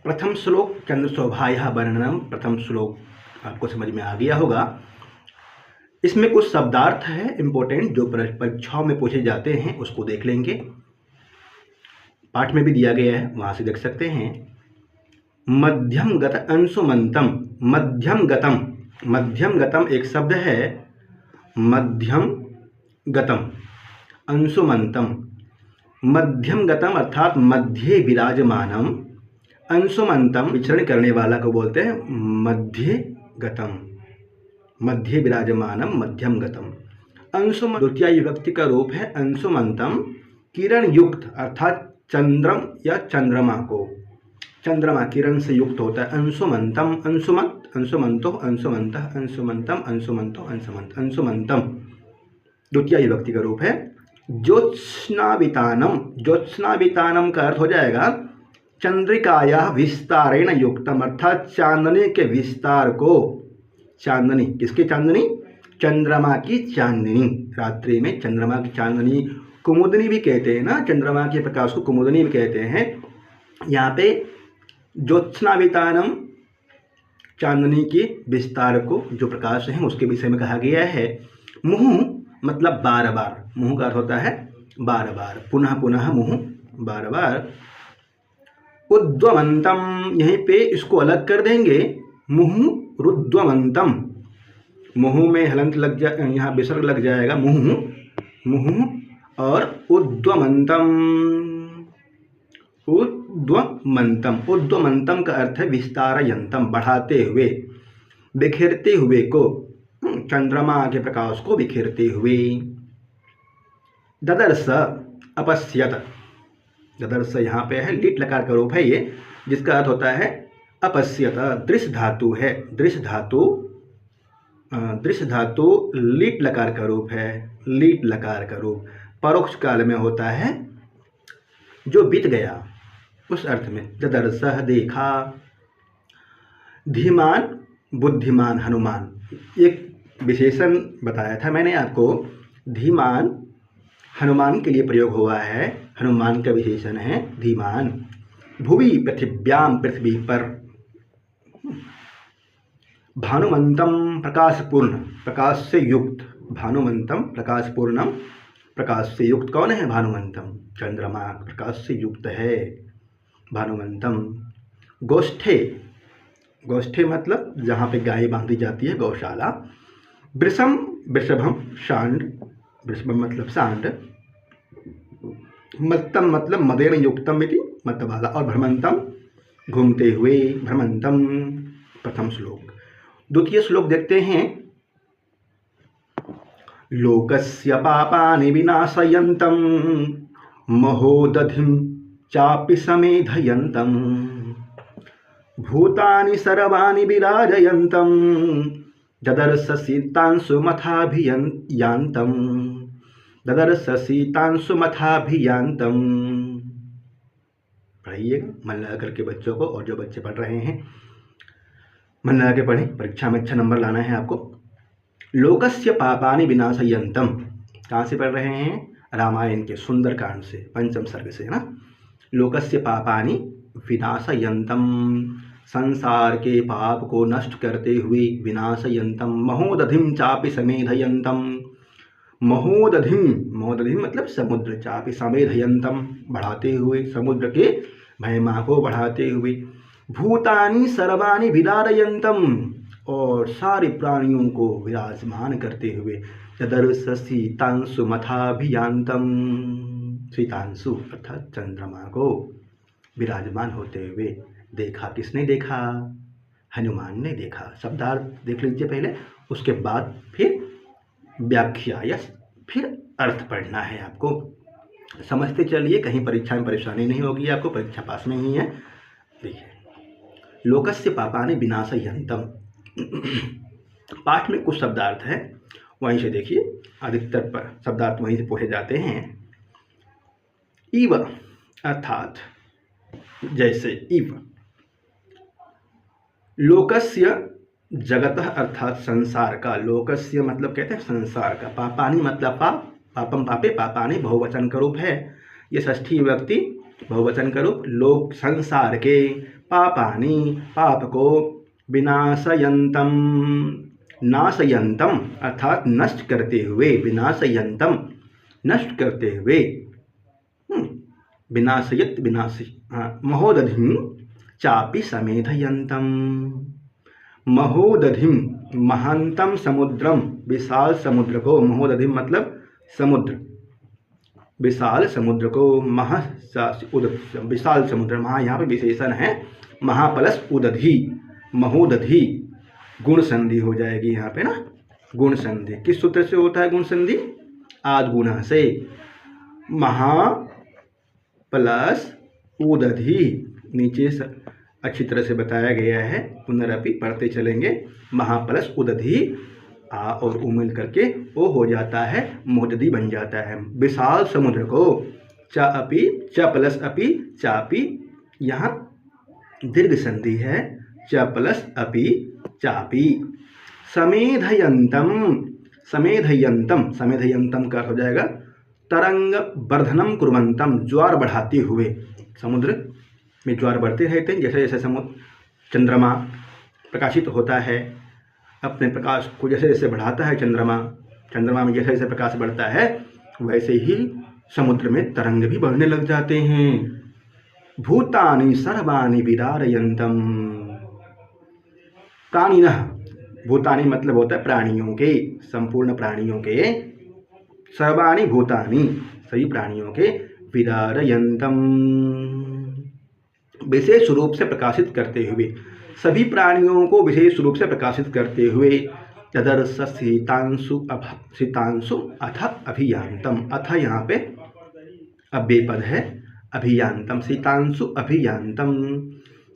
प्रथम श्लोक चंद्रशोभायाः वर्णनम, प्रथम श्लोक आपको समझ में आ गया होगा। इसमें कुछ शब्दार्थ है इम्पोर्टेंट जो परीक्षाओं में पूछे जाते हैं, उसको देख लेंगे। पाठ में भी दिया गया है, वहाँ से देख सकते हैं। मध्यम गत अंशुमंतम, मध्यम गतम, मध्यम गतम एक शब्द है। मध्यम गतम अंशुमंतम, मध्यम गतम अर्थात मध्य विराजमानम, अंशुमंतम विचरण करने वाला को बोलते हैं मध्य गतम, मध्य विराजमानम मध्यम गतम। अंशुम द्वितीय विभक्ति का रूप है अंशुमंतम, किरण युक्त अर्थात चंद्रम या चंद्रमा को, चंद्रमा किरण से युक्त होता है। अंशुमंतम, अंशुमंत, अंशुमंतो, अंशुमंतः, अंशुमंतम, अंशुमंतो, अंशुमंत, अंशुमंतम द्वितीय विभक्ति का रूप है। ज्योत्स्नावितानम, ज्योत्स्नावितानम का अर्थ हो जाएगा चंद्रिकाया विस्तारेण युक्तम, अर्थात चांदनी के विस्तार को, चांदनी किसकी चांदनी? चंद्रमा की चांदनी, रात्रि में चंद्रमा की चांदनी, कुमुदनी भी कहते हैं ना, चंद्रमा के प्रकाश को कुमुदनी भी कहते हैं। यहाँ पे ज्योत्स्नावितानम चांदनी के विस्तार को, जो प्रकाश है उसके विषय में कहा गया है। मुहुः मतलब बार बार, मुहुः का अर्थ होता है बार बार, पुनः पुनः मुहुः बार बार। उद्वमंतम, यहीं पे इसको अलग कर देंगे, मुहुः रुद्वमंतम, मुहुः में हलंत लग जा, यहाँ विसर्ग लग जाएगा, मुहुः, मुहुः और उद्वमंतम, उद्वमंतम, उद्वमंतम का अर्थ है विस्तारयंतम, बढ़ाते हुए, बिखेरते हुए को, चंद्रमा के प्रकाश को बिखेरते हुए। ददर्श अपश्यत, ददर्श यहाँ पे है लिट लकार का रूप है ये, जिसका अर्थ होता है अपश्यत, दृश्य धातु है, दृश्य धातु, दृश्य धातु लिट लकार का रूप है, लिट लकार का रूप परोक्ष काल में होता है, जो बीत गया उस अर्थ में। ददर्श देखा। धीमान बुद्धिमान हनुमान, एक विशेषण बताया था मैंने आपको, धीमान हनुमान के लिए प्रयोग हुआ है, हनुमान का विशेषण है धीमान। भुवि पृथिव्याम, पृथ्वी पर। भानुमंतम प्रकाशपूर्ण, प्रकाश से युक्त, भानुमंतम प्रकाशपूर्णम, प्रकाश से युक्त कौन है? भानुमंतम, चंद्रमा प्रकाश से युक्त है भानुमंतम। गोष्ठे, गोष्ठे मतलब जहाँ पे गाय बांधी जाती है, गौशाला। वृषम, वृषभम सांड, वृषभम मतलब सांड। मत्तम मतलब मदेन युक्तम इति, मत वाला। और भ्रमंतम घूमते हुए, भ्रमंतम प्रथम श्लोक। द्वितीय श्लोक देखते हैं। लोकस्य पापानि विनाशयन्तं महोदधिं चापि समेधयन्तं भूतानि सर्वाणि विराजयन्तं ददर्श शीतांशुमथाभियान्तं, ददर्श शीतांशुमथाभियान्तं। पढ़िएगा मन लगा करके बच्चों को, और जो बच्चे पढ़ रहे हैं मन लगा के पढ़ें, परीक्षा में अच्छा नंबर लाना है आपको। लोकस्य पापानि विनाशयन्तं, कहाँ से पढ़ रहे हैं? रामायण के सुंदरकांड से, पंचम सर्ग से, है ना। लोकस्य पापानि विनाशयन्तं, संसार के पाप को नष्ट करते हुए, विनाशयन्तं महोदधिं चापि समेधयन्तं, महोदधिं, महोदधिं मतलब समुद्र, चापि समेधयन्तं बढ़ाते हुए, समुद्र के महिमा को बढ़ाते हुए। भूतानि सर्वाणि विदारयन्तं, और सारे प्राणियों को विराजमान करते हुए। ददर्श शीतांशुमथाभियान्तं, शीतांशु अर्थात चंद्रमा को विराजमान होते हुए देखा। किसने देखा? हनुमान ने देखा। शब्दार्थ देख लीजिए पहले, उसके बाद फिर व्याख्या या फिर अर्थ पढ़ना है आपको। समझते चलिए, कहीं परीक्षा में परेशानी नहीं होगी आपको, परीक्षा पास में ही है। देखिए, लोकस्य पापानि विनाशयन्तं, पाठ में कुछ शब्दार्थ है, वहीं से देखिए, अधिकतर पर शब्दार्थ वहीं से पूछे जाते हैं। इव अर्थात जैसे, इव। लोकस्य जगतः अर्थात संसार का, लोकस्य मतलब कहते हैं संसार का। पापानि मतलब पाप, पापम पापे, पापानि बहुवचन का रूप है। ये षष्ठी विभक्ति बहुवचन का रूप। लोक संसार के पापानि पाप को विनाशयंतम, नाशयंतम अर्थात नष्ट करते हुए, विनाशयंतम नष्ट करते हुए, विनाशयत विनाशी, महोदधिम चापि समेधयंतम। महोदधिम महानतम समुद्रम, विशाल समुद्र को, महोदधिम मतलब समुद्र, विशाल समुद्र को, विशाल समुद्र, महा यहाँ पे विशेषण है, महाप्लस उदधि, महोदधि गुण संधि हो जाएगी यहाँ पे ना, गुण संधि किस सूत्र से होता है गुण संधि? आद गुणा से। महा प्लस उदधि, नीचे अच्छी तरह से बताया गया है, पुनरअपि पढ़ते चलेंगे। महा प्लस उदधि, आ और उ मिल करके ओ हो जाता है, मोदधि बन जाता है। विशाल समुद्र को, च अपि, च प्लस अपि, चापि, यहाँ दीर्घ संधि है, च प्लस अपि चापि। समेधयंतम, समेधयंतम, समेधयंतम का हो जाएगा तरंग वर्धनम कुर्वंतम, ज्वार बढ़ाते हुए, समुद्र में ज्वार बढ़ते रहते हैं। जैसे जैसे समुद्र चंद्रमा प्रकाशित होता है, अपने प्रकाश को जैसे जैसे बढ़ाता है चंद्रमा, चंद्रमा में जैसे जैसे प्रकाश बढ़ता है वैसे ही समुद्र में तरंग भी बढ़ने लग जाते हैं। भूतानि सर्वाणि विदारयन्तम, प्राणिनः, भूतानि मतलब होता है प्राणियों के, संपूर्ण प्राणियों के, सर्वाणि भूतानि सभी प्राणियों के, विदारयन्तम विशेष रूप से प्रकाशित करते हुए, सभी प्राणियों को विशेष रूप से प्रकाशित करते हुए। तदर्श शीतांशु शीतांशु अथ अभियांतम, अथ यहाँ पे अव्यय पद है, अभियांतम, शीतांशु अभियांतम,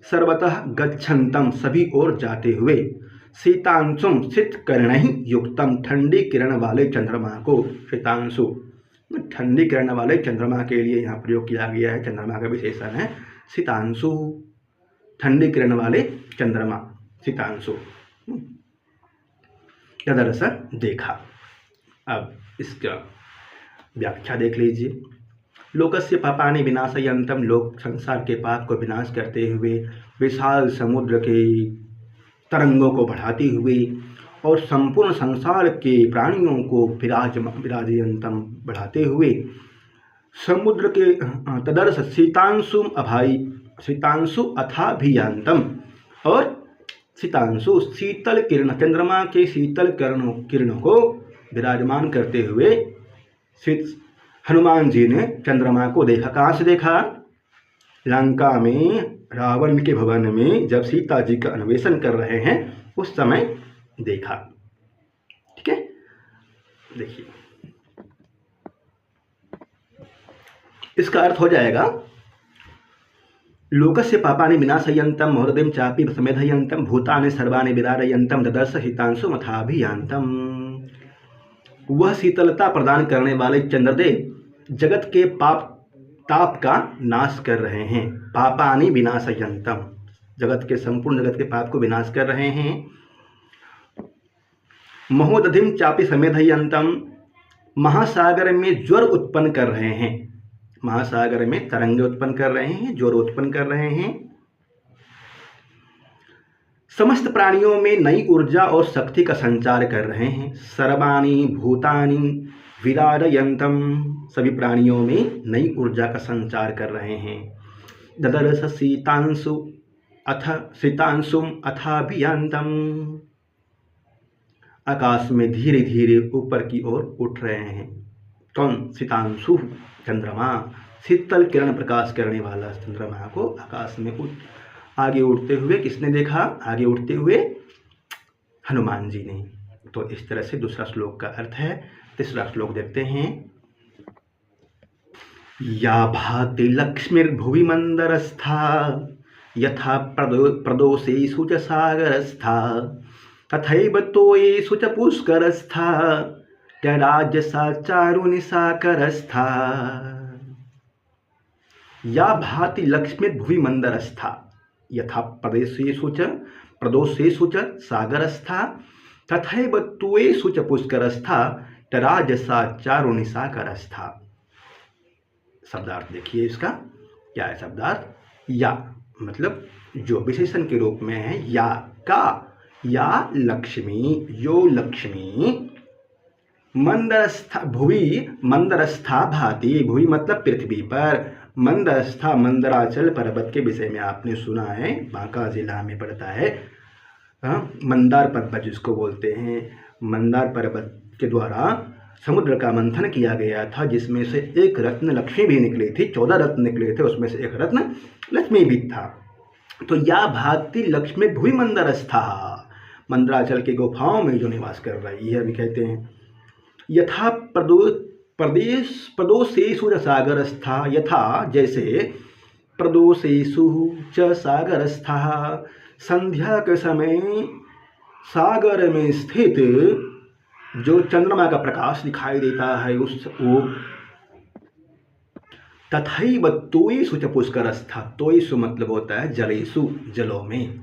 सर्वतः गच्छन्तम सभी ओर जाते हुए, शीतांशुम शीत किरण युक्तम ठंडी किरण वाले चंद्रमा को, शीतांशु ठंडी किरण वाले चंद्रमा के लिए यहाँ प्रयोग किया गया है, चंद्रमा का विशेषण है शीतांशु, ठंडी किरण वाले चंद्रमा, शीतांशु। तदर्श देखा। अब इसका व्याख्या देख लीजिए। लोकस्य पापानि विनाशयन्तम, लोक संसार के पाप को विनाश करते हुए, विशाल समुद्र के तरंगों को बढ़ाते हुए और संपूर्ण संसार के प्राणियों को विराजयन्तम बढ़ाते हुए, समुद्र के तदर्श शीतांशुम अभाई, शीतांशु अथाभियांतम, और शीतांशु शीतल किरण, चंद्रमा के शीतल किरणों को विराजमान करते हुए हनुमान जी ने चंद्रमा को देखा। कहाँ से देखा? लंका में रावण के भवन में जब सीता जी का अन्वेषण कर रहे हैं उस समय देखा। ठीक है, देखिए इसका अर्थ हो जाएगा लोकस्य पापानि विनाशयन्तम महोदधिम चापि समेधयन्तम भूतानि सर्वाणि विदारयन्तम ददर्श शीतांशु मथाभियांतम। वह शीतलता प्रदान करने वाले चंद्रदेव जगत के पाप ताप का नाश कर रहे हैं। पापानि विनाशयन्तम, जगत के संपूर्ण जगत के पाप को विनाश कर रहे हैं। महोदधिम चापि समेधयन्तम, महासागर में ज्वर उत्पन्न कर रहे हैं, महासागर में तरंगे उत्पन्न कर रहे हैं, ज्वर उत्पन्न कर रहे हैं। समस्त प्राणियों में नई ऊर्जा और शक्ति का संचार कर रहे हैं। सर्वाणि भूतानि विदारयन्तम, सभी प्राणियों में नई ऊर्जा का संचार कर रहे हैं। ददर्श शीतांशु अथ शीतांशुम अथाभियांतम, आकाश में धीरे धीरे ऊपर की ओर उठ रहे हैं। कौन? शीतांशु, चंद्रमा, शीतल किरण प्रकाश करने वाला चंद्रमा को आकाश में आगे उड़ते हुए किसने देखा? आगे उड़ते हुए हनुमान जी ने। तो इस तरह से दूसरा श्लोक का अर्थ है। तीसरा श्लोक देखते हैं। या भाति लक्ष्मीर्भुवि मंदरस्था यथा प्रदोषेषु च सागरस्था तथैव तोयेषु च पुष्करस्था राजसा चारुनिशाकरस्था। या भाति लक्ष्मीर्भुवि मंदरस्था यथा प्रदोषेषु च सागरस्था तथैव त्वेषु च पुष्करस्था राजसा चारुनिशाकरस्था। शब्दार्थ देखिए इसका। क्या है शब्दार्थ? या मतलब जो विशेषण के रूप में है या का, या लक्ष्मी, जो लक्ष्मी मंदरस्था भुवि मंदरस्था भाति, भुवि मतलब पृथ्वी पर, मंदरस्था मंदराचल पर्वत के विषय में आपने सुना है, बांका जिला में पड़ता है। मंदार पर्वत जिसको बोलते हैं, मंदार पर्वत के द्वारा समुद्र का मंथन किया गया था, जिसमें से एक रत्न लक्ष्मी भी निकली थी। 14 रत्न निकले थे, उसमें से एक रत्न लक्ष्मी भी था। तो या भाति लक्ष्मी भुवि मंदरस्था, मंदराचल की गुफाओं में जो निवास कर रही है, अभी कहते हैं यथा प्रदोषेषु च सागरस्था, यथा जैसे प्रदोषेषु च सागरस्था, संध्या के समय सागर में स्थित जो चंद्रमा का प्रकाश दिखाई देता है उस वो, तथैव तोयेषु च पुष्करस्था, तोयेषु मतलब होता है जलेषु, जलों में,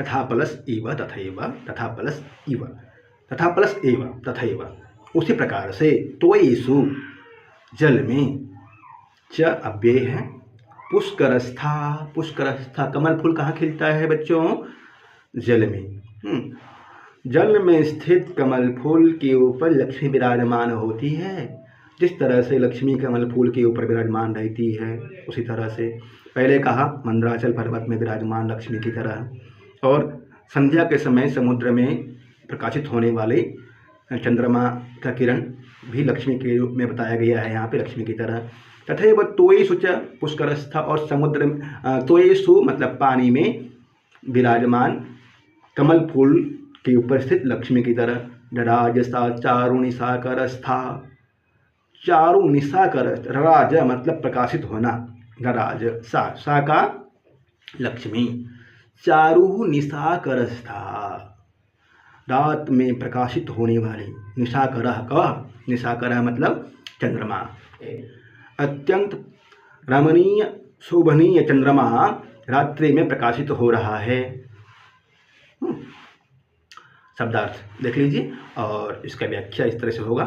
तथा प्लस इव तथैव, तथा प्लस इव, तथा प्लस एव तथैव, उसी प्रकार से, तोयेषु जल में, च अव्यय है, पुष्करस्था, पुष्करस्था कमल फूल कहाँ खिलता है बच्चों? जल में। जल में स्थित कमल फूल के ऊपर लक्ष्मी विराजमान होती है। जिस तरह से लक्ष्मी कमल फूल के ऊपर विराजमान रहती है, उसी तरह से पहले कहा मंदराचल पर्वत में विराजमान लक्ष्मी की तरह, और संध्या के समय समुद्र में प्रकाशित होने वाले चंद्रमा का किरण भी लक्ष्मी के रूप में बताया गया है यहाँ पे, लक्ष्मी की तरह। तथैव तोयेषु च पुष्करस्था, और समुद्र तोयेषु मतलब पानी में विराजमान कमल फूल के उपस्थित स्थित लक्ष्मी की तरह। राजसा चारुनिशाकरस्था, चारुनिशाकर, राज मतलब प्रकाशित होना, राज सा का लक्ष्मी, चारुनिशाकरस्था रात में प्रकाशित होने वाली, निशाकरः का, निशाकरः मतलब चंद्रमा, अत्यंत रमणीय शोभनीय चंद्रमा रात्रि में प्रकाशित हो रहा है। शब्दार्थ देख लीजिए, और इसका व्याख्या इस तरह से होगा।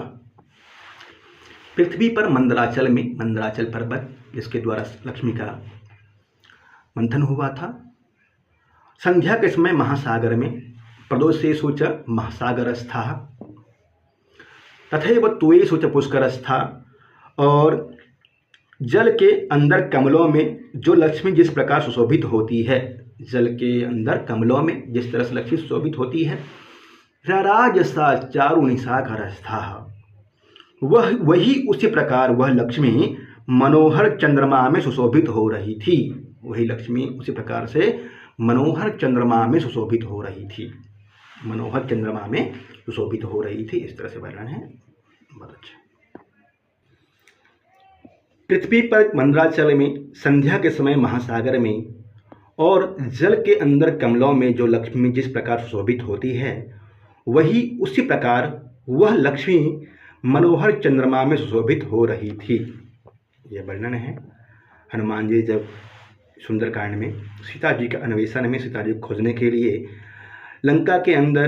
पृथ्वी पर मंदराचल में, मंदराचल पर्वत जिसके द्वारा लक्ष्मी का मंथन हुआ था, संध्या के समय महासागर में, प्रदोषेषु च महासागरस्था, तथैव तोयेषु च पुष्करस्था, और जल के अंदर कमलों में जो लक्ष्मी जिस प्रकार सुशोभित होती है, जल के अंदर कमलों में जिस तरह से लक्ष्मी सुशोभित होती है, राजसा चारुनिशाकरस्था, वही उसी प्रकार वह लक्ष्मी मनोहर चंद्रमा में सुशोभित हो रही थी। वही लक्ष्मी उसी प्रकार से मनोहर चंद्रमा में सुशोभित हो रही थी, मनोहर चंद्रमा में सुशोभित हो रही थी। इस तरह से वर्णन है, बहुत अच्छा। पृथ्वी पर मंदराचल में, संध्या के समय महासागर में, और जल के अंदर कमलों में जो लक्ष्मी जिस प्रकार सुशोभित होती है, वही उसी प्रकार वह लक्ष्मी मनोहर चंद्रमा में सुशोभित हो रही थी। यह वर्णन है। हनुमान जी जब सुंदरकांड में सीता जी के अन्वेषण में, सीता जी को खोजने के लिए लंका के अंदर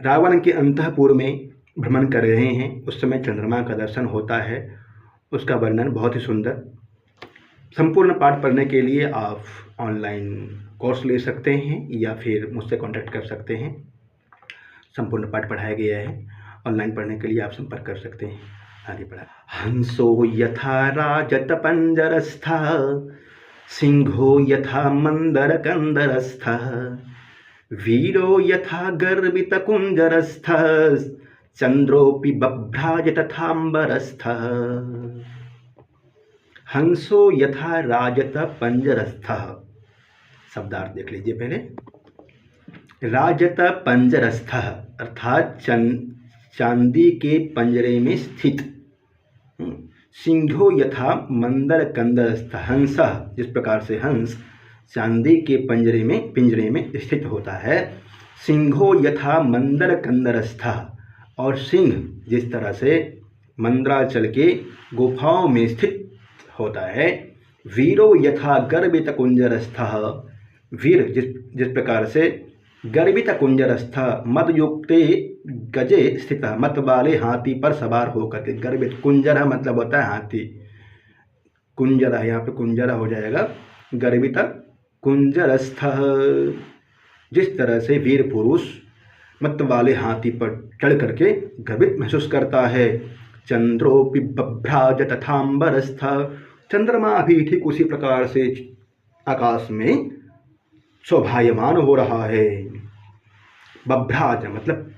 रावण के अंतःपुर में भ्रमण कर रहे हैं, उस समय चंद्रमा का दर्शन होता है। उसका वर्णन बहुत ही सुंदर। संपूर्ण पाठ पढ़ने के लिए आप ऑनलाइन कोर्स ले सकते हैं या फिर मुझसे कांटेक्ट कर सकते हैं। संपूर्ण पाठ पढ़ाया गया है, ऑनलाइन पढ़ने के लिए आप संपर्क कर सकते हैं। आगे पढ़ा। हंसो यथा राजत पंजरस्था, सिंहो यथा मंदर कंदरस्था, वीरो यथा गर्वित कुंजरस्थ, चंद्रोपि बभ्राज तथांबरस्थ। हंसो यथा राजत पंजरस्थ, शब्दार्थ देख लीजिए पहले। राजत पंजरस्थ अर्थात चांदी के पंजरे में स्थित। सिंहो यथा मंदर कंदरस्थ, हंस जिस प्रकार से हंस चांदी के पिंजरे में स्थित होता है। सिंहो यथा मंदर कंदरस्थ, और सिंह जिस तरह से मंदराचल के गुफाओं में स्थित होता है। वीरो यथा गर्वित कुंजरस्थ, वीर जिस प्रकार से गर्वित कुंजरस्थ मदयुक्ते गजे स्थित, मत वाले हाथी पर सवार होकर के। गर्वित कुंजर मतलब होता है हाथी, कुंजर है, यहाँ पे कुंजर हो जाएगा गर्वित कुंजरस्थ। जिस तरह से वीर पुरुष मत वाले हाथी पर चढ़ करके गर्वित महसूस करता है। चंद्रोपि बभ्राज तथांबरस्थ, चंद्रमा भी ठीक उसी प्रकार से आकाश में शोभायमान हो रहा है। बभ्राज मतलब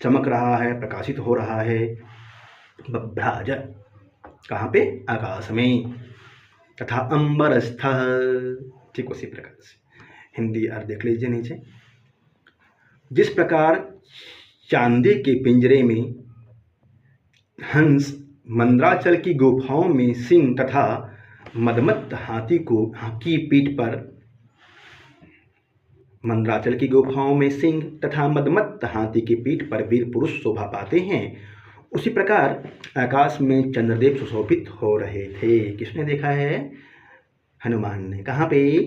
चमक रहा है, प्रकाशित हो रहा है। बभ्राज कहाँ पे? आकाश में। तथा अंबरस्थ, ठीक उसी प्रकार से। हिंदी अर्थ देख लीजिए नीचे। जिस प्रकार चांदी के पिंजरे में हंस, मंदराचल की गुफाओं में सिंह तथा मदमत्त हाथी की पीठ पर, मंदराचल की गुफाओं में सिंह तथा मदमत्त हाथी की पीठ पर वीर पुरुष शोभा पाते हैं, उसी प्रकार आकाश में चंद्रदेव सुशोभित हो रहे थे। किसने देखा है? हनुमान ने। कहाँ पे?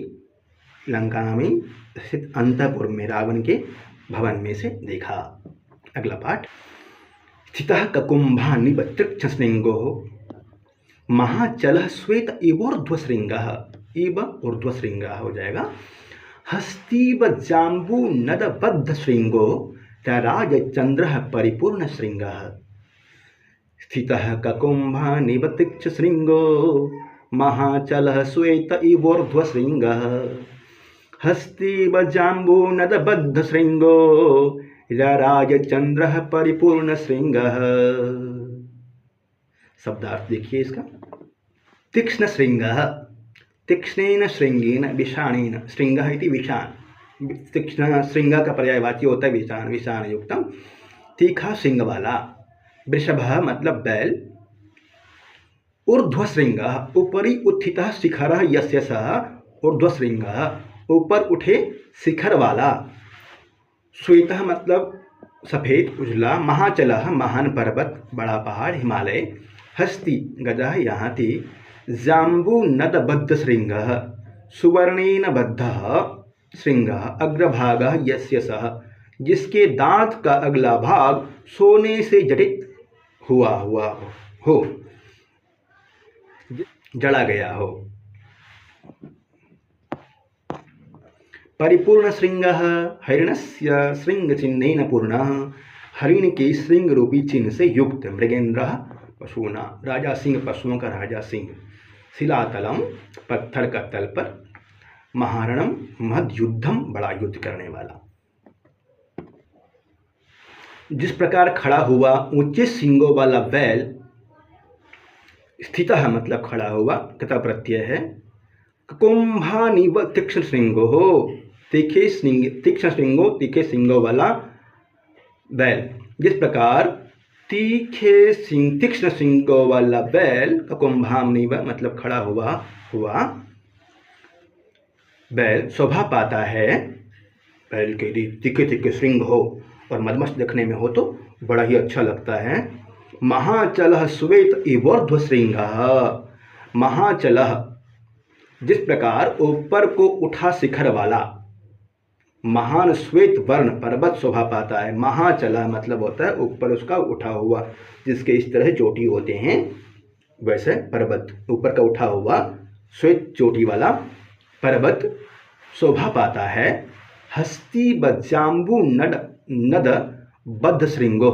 लंका में स्थित अंतपुर में रावण के भवन में से देखा। अगला पाठ। स्थितः ककुंभानिव तीक्ष्णशृंगो महाचलः श्वेत इवोर्ध्वशृंगः, इव ऊर्ध्वशृंगः हो जाएगा। हस्तीव जाम्बूनदबद्ध श्रृंगो राजचंद्रः परिपूर्ण श्रृंगः। स्थितः ककुंभानिव तीक्ष्णशृंगो महाचलः श्वेत इवोर्ध्वशृंगः। हस्तीव जाम्बूनदबद्ध श्रृंगो राजचंद्रः परिपूर्ण श्रृंगः। शब्दार्थ देखिए इसका। तीक्ष्ण श्रृंगः, तीक्ष्णेन श्रृंगेन विषाणेन, श्रृंगः इति विषाण, तीक्ष्ण श्रृंग का पर्यायवाची होता है विषाण, विषाण युक्तम। तीखा श्रृंग वाला। वृषभः मतलब बैल। ऊर्ध्वशृंगः, ऊपरी उत्थितः शिखरः यस्य सः ऊर्ध्वशृंगः, ऊपर उठे शिखर वाला। श्वेतः मतलब सफेद उजला। महाचलः महान पर्वत, बड़ा पहाड़, हिमालय। हस्ती गजः या हाथी। जाम्बूनदबद्ध श्रृंगः, सुवर्णेन बद्धः श्रृंगः। अग्रभागः यस्य सः, जिसके दांत का अगला भाग सोने से जटित हुआ हो, जड़ा गया हो। परिपूर्ण श्रृंगः, हरिणस्य श्रृंग चिन्हेन पूर्णः, हरिण के श्रृंग रूपी चिन्ह से युक्त। मृगेंद्रः पशुना, राजा सिंह, पशुओं का राजा सिंह। शिलातलम पत्थर का तल पर। महारणम महद्युद्धम, बड़ा युद्ध करने वाला। जिस प्रकार खड़ा हुआ ऊंचे सिंगों वाला बैल। स्थितः मतलब खड़ा हुआ, तथा प्रत्यय है। कुंभानिव तीक्ष्ण श्रृंगो हो, तीक्ष्ण श्रृंगो, तीखे सिंगों वाला बैल। जिस प्रकार तीक्ष्ण सिंगों वाला बैल, कुंभानिव मतलब खड़ा हुआ बैल शोभा पाता है। बैल के तीखे तीखे श्रृंग हो और मदमस्त देखने में हो तो बड़ा ही अच्छा लगता है। महाचलः श्वेत इवोर्ध्व श्रृंगः, महाचलः जिस प्रकार ऊपर को उठा शिखर वाला महान श्वेत वर्ण पर्वत शोभा पाता है। महाचला मतलब होता है ऊपर उसका उठा हुआ, जिसके इस तरह चोटी होते हैं वैसे पर्वत, ऊपर का उठा हुआ श्वेत चोटी वाला पर्वत शोभा पाता है। हस्ती बजाम्बू नद बद्ध श्रृंगो,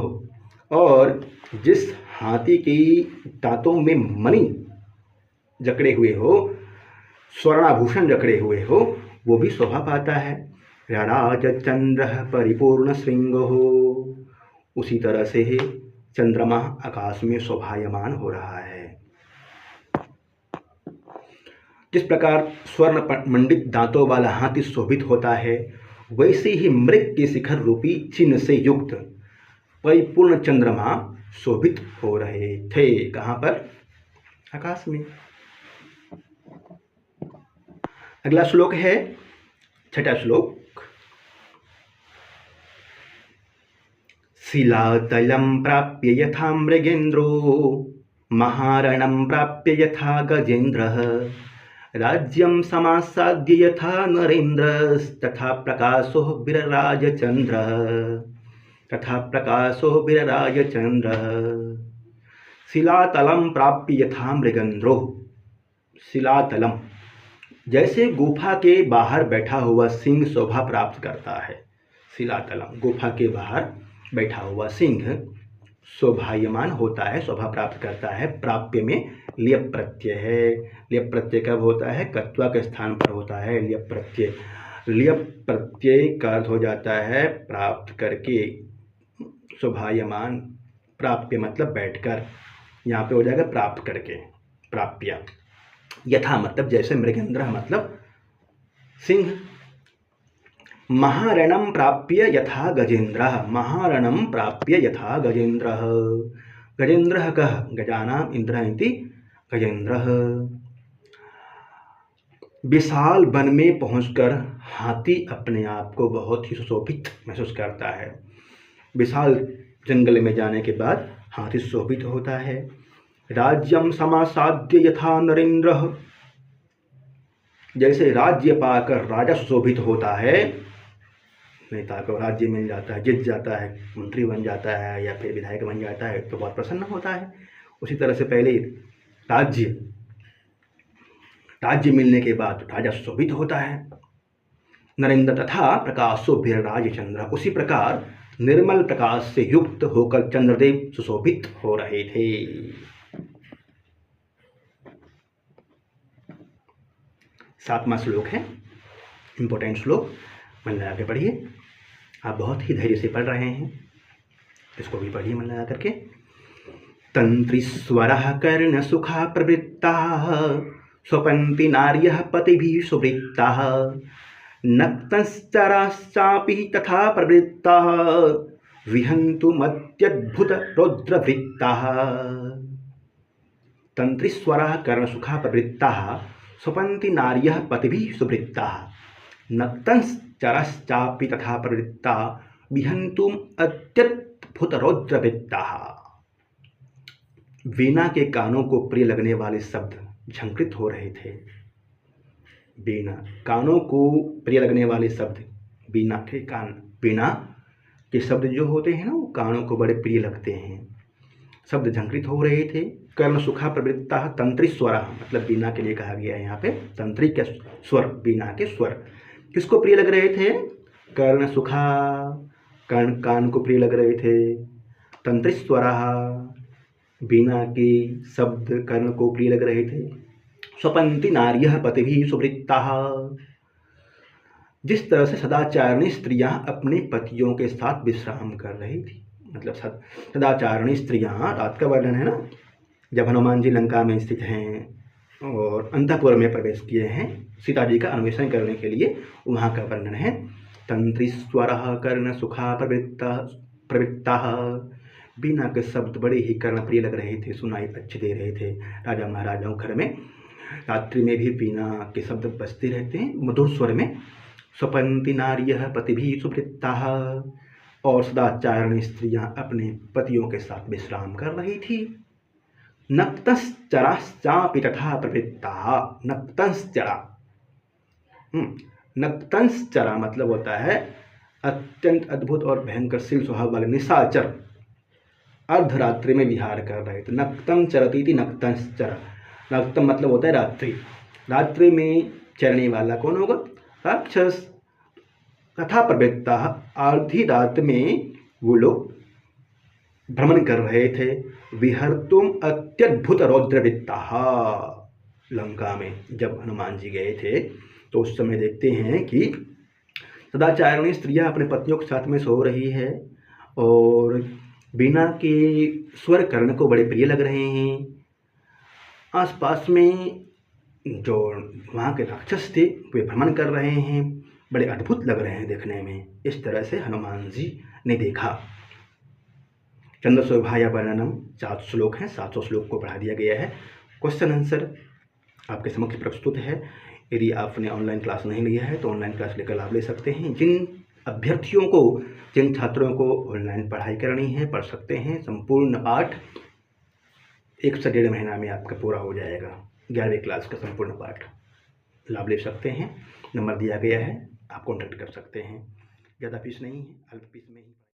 और जिस हाथी की दांतों में मणि जकड़े हुए हो, स्वर्णाभूषण जकड़े हुए हो, वो भी शोभा पाता है। राजचंद्र परिपूर्ण श्रृंगो, उसी तरह से ही चंद्रमा आकाश में शोभायमान हो रहा है। जिस प्रकार स्वर्ण मंडित दांतों वाला हाथी शोभित होता है, वैसे ही मृग के शिखर रूपी चिन्ह से युक्त परिपूर्ण चंद्रमा शोभित हो रहे थे। कहाँ पर? आकाश में। अगला श्लोक है छठा श्लोक। शिलातलं प्राप्य यथा मृगेन्द्रो, महारणं प्राप्य यथा गजेन्द्रः, राज्यं समासाद्य यथा नरेन्द्रस्तथा प्रकाशो विरराजचन्द्रः, तथा प्रकाशो विरराजचन्द्रः। शिलातलं प्राप्य यथा मृगेन्द्रो, शिलातलम, जैसे गुफा के बाहर बैठा हुआ सिंह शोभा प्राप्त करता है। शिलातलम, गुफा के बाहर बैठा हुआ सिंह शोभायमान होता है, शोभा प्राप्त करता है। प्राप्य में लियप प्रत्यय है। लियप प्रत्यय कब होता है? कत्वा के स्थान पर होता है लियप प्रत्यय। लियप प्रत्यय का अर्थ हो जाता है प्राप्त करके। शोभायमान, प्राप्य मतलब बैठकर, यहाँ पे हो जाएगा प्राप्त करके, प्राप्य। यथा मतलब जैसे, मृगेंद्र मतलब सिंह। महारणं प्राप्य यथा गजेन्द्रः, महारणं प्राप्य यथा गजेन्द्रः। गजेन्द्रः कः? गजानाम् इंद्रः इति गजेन्द्रः। विशाल वन में पहुंचकर हाथी अपने आप को बहुत ही सुशोभित महसूस करता है। विशाल जंगल में जाने के बाद हाथी सुशोभित होता है। राज्यम समासाद्य यथा नरेंद्रः, जैसे राज्य पाकर राजा सुशोभित होता है, नेता को राज्य मिल जाता है, जीत जाता है, मंत्री बन जाता है या फिर विधायक बन जाता है तो बहुत प्रसन्न होता है। उसी तरह से पहले राज्य मिलने के बाद राजा सुशोभित होता है। नरेंद्र तथा प्रकाशोभिर्राज चंद्र, उसी प्रकार निर्मल प्रकाश से युक्त होकर चंद्रदेव सुशोभित हो रहे थे। सातवां श्लोक है, इंपॉर्टेंट श्लोक, मन लगा के पढ़िए। आप बहुत ही धैर्य से पढ़ रहे हैं, इसको भी पढ़िए मन लगा करके। तंत्रीस्वरः कर्ण सुखा प्रवृत्ताः, स्वपन्ति नार्यः पतिभिः सुवृत्ताः, नक्तश्चराश्चापि तथा प्रवृत्ताः, विहन्तुमत्यद्भुत रौद्रवृत्ताः। तंत्रीस्वरः कर्ण सुखा प्रवृत्ताः, स्वपन्ति नार्यः पतिभिः सुवृत्ताः, नक्तश्चराश्चापि तथा प्रवृत्ताः, विहन्तुम अत्यद्भुत रौद्रवृत्ताः। वीणा के कानों को प्रिय लगने वाले शब्द झंकृत हो रहे थे। वीणा, कानों को प्रिय लगने वाले शब्द, वीणा के कान, वीणा के शब्द जो होते हैं ना, वो कानों को बड़े प्रिय लगते हैं। शब्द झंकृत हो रहे थे। कर्ण सुखा प्रवृत्ता, तंत्री स्वर, मतलब वीणा के लिए कहा गया है यहाँ पे। तंत्री के स्वर, वीणा के स्वर किसको प्रिय लग रहे थे? कर्ण सुखा, कर्ण कान को प्रिय लग रहे थे। तंत्री स्वर, वीणा के शब्द कर्ण को प्रिय लग रहे थे। स्वपन्ति नार्यः पतिभिः सुवृत्ताः, जिस तरह से सदाचारिणी स्त्रियां अपने पतियों के साथ विश्राम कर रही थी, मतलब सदाचारिणी स्त्रियां, रात का वर्णन है ना, जब हनुमान जी लंका में स्थित हैं और अंतःपुर में प्रवेश किए हैं सीता जी का अन्वेषण करने के लिए, वहाँ का वर्णन है। तंत्रीस्वरः कर्ण सुखा प्रवृत्ताः, वीणा के शब्द बड़े ही कर्णप्रिय लग रहे थे, सुनाई अच्छे दे रहे थे। राजा महाराजाओं घर में रात्रि में भी वीणा के शब्द बजते रहते हैं मधुर स्वर में। स्वपन्ति नार्यः पतिभिः सुवृत्ताः, और सदाचारिणी स्त्रियां अपने पतियों के साथ विश्राम कर रही थी। नक्तश्चराश्चापि तथा प्रवृत्ताः, नक्तश्चरा, नक्तश्चरा मतलब होता है अत्यंत अद्भुत और भयंकर शील स्वभाव वाले निशाचर अर्धरात्रि में विहार कर रहे थे। नक्तम चरती थी, नक्तश्चर, नक्तम मतलब होता है रात्रि, रात्रि में चरने वाला कौन होगा? राक्षस। तथा प्रवृत्ता, आधी रात में वो लोग भ्रमण कर रहे थे। विहर्तुम अत्यद्भुत रौद्रवृत्ताः, लंका में जब हनुमान जी गए थे तो उस समय देखते हैं कि सदाचारिणी स्त्रियां अपने पतियों के साथ में सो रही है और वीणा के स्वर कर्ण को बड़े प्रिय लग रहे हैं। आसपास में जो वहाँ के राक्षस थे वे भ्रमण कर रहे हैं, बड़े अद्भुत लग रहे हैं देखने में। इस तरह से हनुमान जी ने देखा। चंद्रशोभाया वर्णनम 7 श्लोक हैं, 700 श्लोक को बढ़ा दिया गया है। क्वेश्चन आंसर आपके समक्ष प्रस्तुत है। यदि आपने ऑनलाइन क्लास नहीं लिया है तो ऑनलाइन क्लास लेकर लाभ ले सकते हैं। जिन अभ्यर्थियों को, जिन छात्रों को ऑनलाइन पढ़ाई करनी है, पढ़ सकते हैं। संपूर्ण पाठ 1 से 1.5 महीना में आपका पूरा हो जाएगा। 11वीं क्लास का संपूर्ण पाठ लाभ ले सकते हैं। नंबर दिया गया है, आप कॉन्टैक्ट कर सकते हैं। ज़्यादा फीस नहीं है, अल्प फीस में ही।